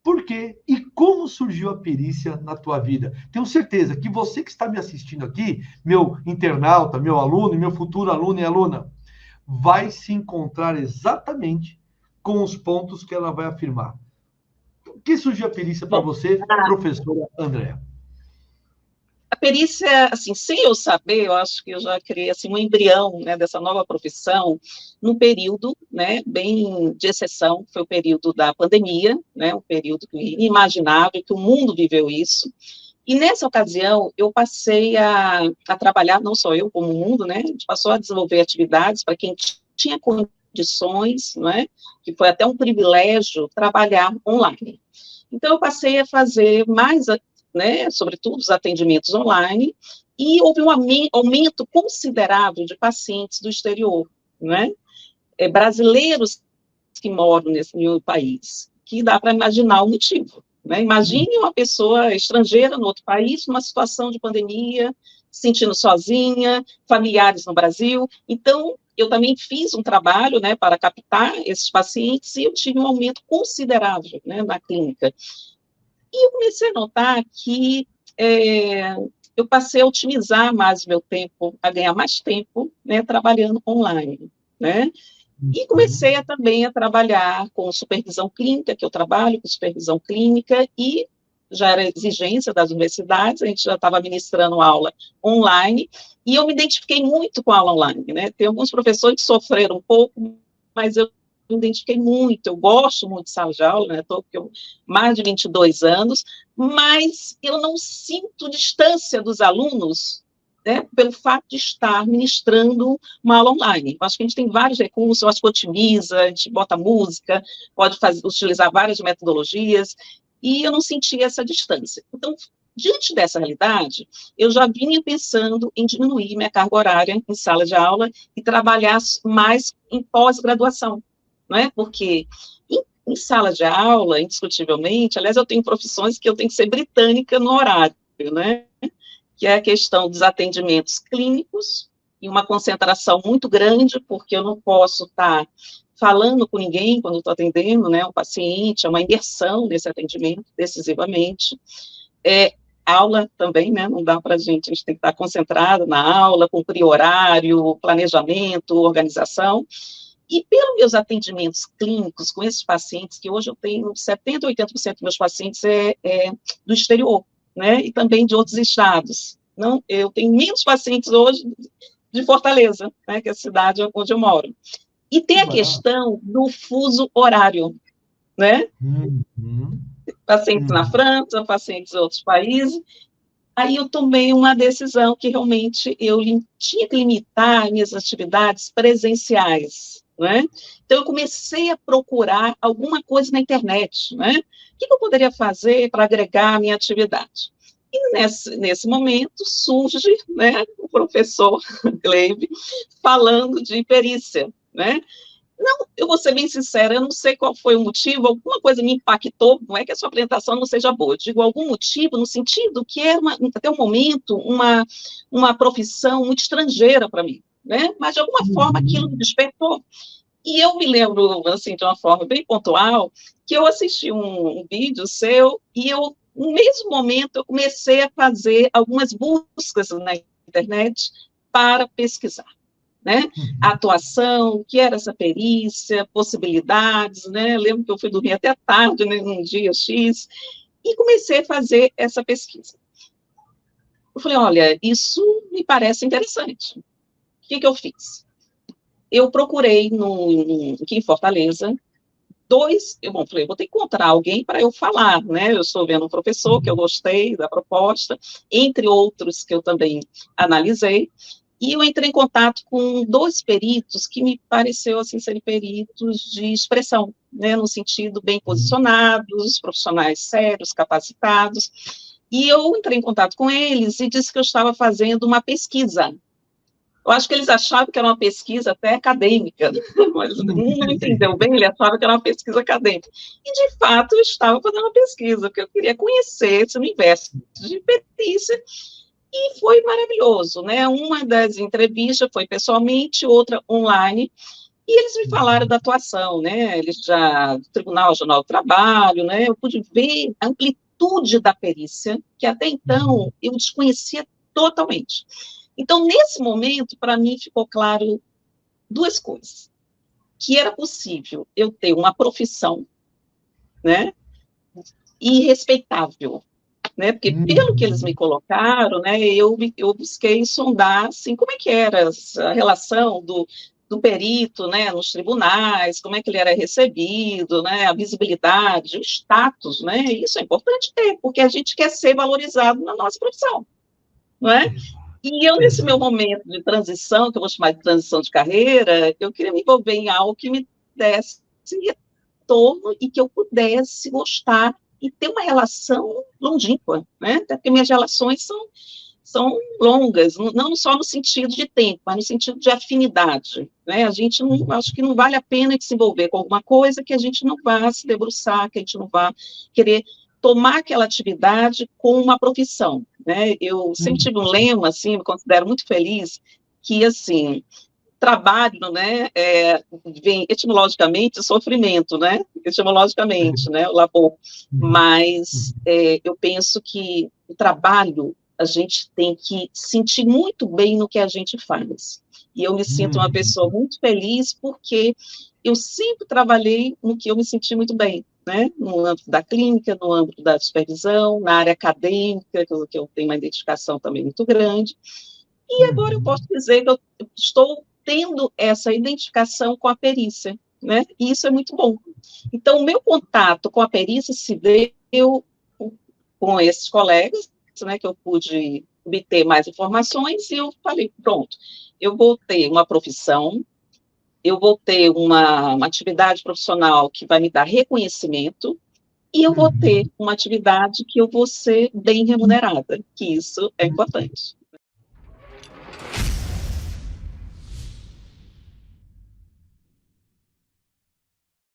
Por quê? E como surgiu a perícia na tua vida? Tenho certeza que você que está me assistindo aqui, meu internauta, meu aluno, meu futuro aluno e aluna, vai se encontrar exatamente com os pontos que ela vai afirmar. Por que surgiu a perícia para Bom, você, professora Andréa? a perícia, assim, sem eu saber, eu acho que eu já criei, assim, um embrião, né, dessa nova profissão, num período, né, bem de exceção, foi o período da pandemia, né, um período inimaginável, que o mundo viveu isso, e nessa ocasião, eu passei a trabalhar, não só eu, como o mundo, né, a gente passou a desenvolver atividades para quem tinha condições, né, que foi até um privilégio trabalhar online. Então, eu passei a fazer mais, né, sobretudo os atendimentos online, e houve um aumento considerável de pacientes do exterior, né, brasileiros que moram nesse meu país, que dá para imaginar o motivo, né? Imagine uma pessoa estrangeira no outro país, numa situação de pandemia, se sentindo sozinha, familiares no Brasil. Então, eu também fiz um trabalho, né, para captar esses pacientes, e eu tive um aumento considerável, né, na clínica. E eu comecei a notar que eu passei a otimizar mais o meu tempo, a ganhar mais tempo, né, trabalhando online, né? E comecei também a trabalhar com supervisão clínica, que eu trabalho com supervisão clínica, e já era exigência das universidades, a gente já estava ministrando aula online, e eu me identifiquei muito com a aula online, né? Tem alguns professores que sofreram um pouco, mas eu me identifiquei muito, eu gosto muito de sala de aula, né? Estou com mais de 22 anos, mas eu não sinto distância dos alunos, né, pelo fato de estar ministrando uma aula online. Eu acho que a gente tem vários recursos, eu acho que otimiza, a gente bota música, pode utilizar várias metodologias, e eu não senti essa distância. Então, diante dessa realidade, eu já vinha pensando em diminuir minha carga horária em sala de aula e trabalhar mais em pós-graduação, não é? Porque em sala de aula, indiscutivelmente, aliás, eu tenho profissões que eu tenho que ser britânica no horário, né? Que é a questão dos atendimentos clínicos, e uma concentração muito grande, porque eu não posso estar falando com ninguém quando estou atendendo, né, o paciente, é uma imersão nesse atendimento, decisivamente. Aula também, né, não dá para a gente tem que estar concentrado na aula, cumprir horário, planejamento, organização. E pelos meus atendimentos clínicos com esses pacientes, que hoje eu tenho 70%, 80% dos meus pacientes do exterior, né, e também de outros estados. Não, eu tenho menos pacientes hoje de Fortaleza, né, que é a cidade onde eu moro. E tem a questão do fuso horário, né? Pacientes na França, pacientes em outros países. Aí eu tomei uma decisão que realmente eu tinha que limitar minhas atividades presenciais, né? Então, eu comecei a procurar alguma coisa na internet, né? O que eu poderia fazer para agregar a minha atividade? E nesse momento surge, né, o professor Gleibe falando de perícia, né? Não, eu vou ser bem sincera, eu não sei qual foi o motivo, alguma coisa me impactou, não é que a sua apresentação não seja boa, eu digo algum motivo no sentido que era, até o momento, uma profissão muito estrangeira para mim, né? Mas, de alguma forma, aquilo me despertou. E eu me lembro, assim, de uma forma bem pontual, que eu assisti um vídeo seu, e eu, no mesmo momento, eu comecei a fazer algumas buscas na internet para pesquisar, né? A atuação, o que era essa perícia, possibilidades, né? Lembro que eu fui dormir até tarde, né, num dia X, e comecei a fazer essa pesquisa. Eu falei, olha, isso me parece interessante. O que eu fiz? Eu procurei aqui em Fortaleza, falei, vou ter que encontrar alguém para eu falar, né? Eu estou vendo um professor que eu gostei da proposta, entre outros que eu também analisei, e eu entrei em contato com 2 peritos que me pareceu, assim, serem peritos de expressão, né, no sentido bem posicionados, profissionais sérios, capacitados, e eu entrei em contato com eles e disse que eu estava fazendo uma pesquisa. Eu acho que eles achavam que era uma pesquisa até acadêmica, mas não entendeu bem, ele achava que era uma pesquisa acadêmica. E, de fato, eu estava fazendo uma pesquisa, porque eu queria conhecer esse universo de perícia. E foi maravilhoso, né? Uma das entrevistas foi pessoalmente, outra online, e eles me falaram da atuação, né? Eles já, do Tribunal Regional do Trabalho, né? Eu pude ver a amplitude da perícia, que até então eu desconhecia totalmente. Então, nesse momento, para mim, ficou claro duas coisas: que era possível eu ter uma profissão, né? E respeitável, né? Porque pelo que eles me colocaram, né? Eu busquei sondar, assim, como é que era a relação do perito, né, nos tribunais, como é que ele era recebido, né, a visibilidade, o status, né, isso é importante ter, porque a gente quer ser valorizado na nossa profissão, não é? E eu, nesse meu Exato. momento de transição, que eu vou chamar de transição de carreira, eu queria me envolver em algo que me desse retorno e que eu pudesse gostar e ter uma relação longínqua, né? Até porque minhas relações são longas, não só no sentido de tempo, mas no sentido de afinidade, né? A gente não, acho que não vale a pena se envolver com alguma coisa que a gente não vá se debruçar, que a gente não vá querer tomar aquela atividade como uma profissão, né? Eu sempre tive um lema, assim, me considero muito feliz, que, assim, trabalho, né, vem etimologicamente sofrimento, né, etimologicamente, né, o labor, mas eu penso que o trabalho, a gente tem que sentir muito bem no que a gente faz, e eu me sinto uma pessoa muito feliz porque eu sempre trabalhei no que eu me senti muito bem, né, no âmbito da clínica, no âmbito da supervisão, na área acadêmica, que eu tenho uma identificação também muito grande, e agora eu posso dizer que eu estou tendo essa identificação com a perícia, né? E isso é muito bom. Então, o meu contato com a perícia se deu com esses colegas, né, que eu pude obter mais informações, e eu falei, pronto, eu vou ter uma profissão, eu vou ter uma atividade profissional que vai me dar reconhecimento, e eu vou ter uma atividade que eu vou ser bem remunerada, que isso é importante.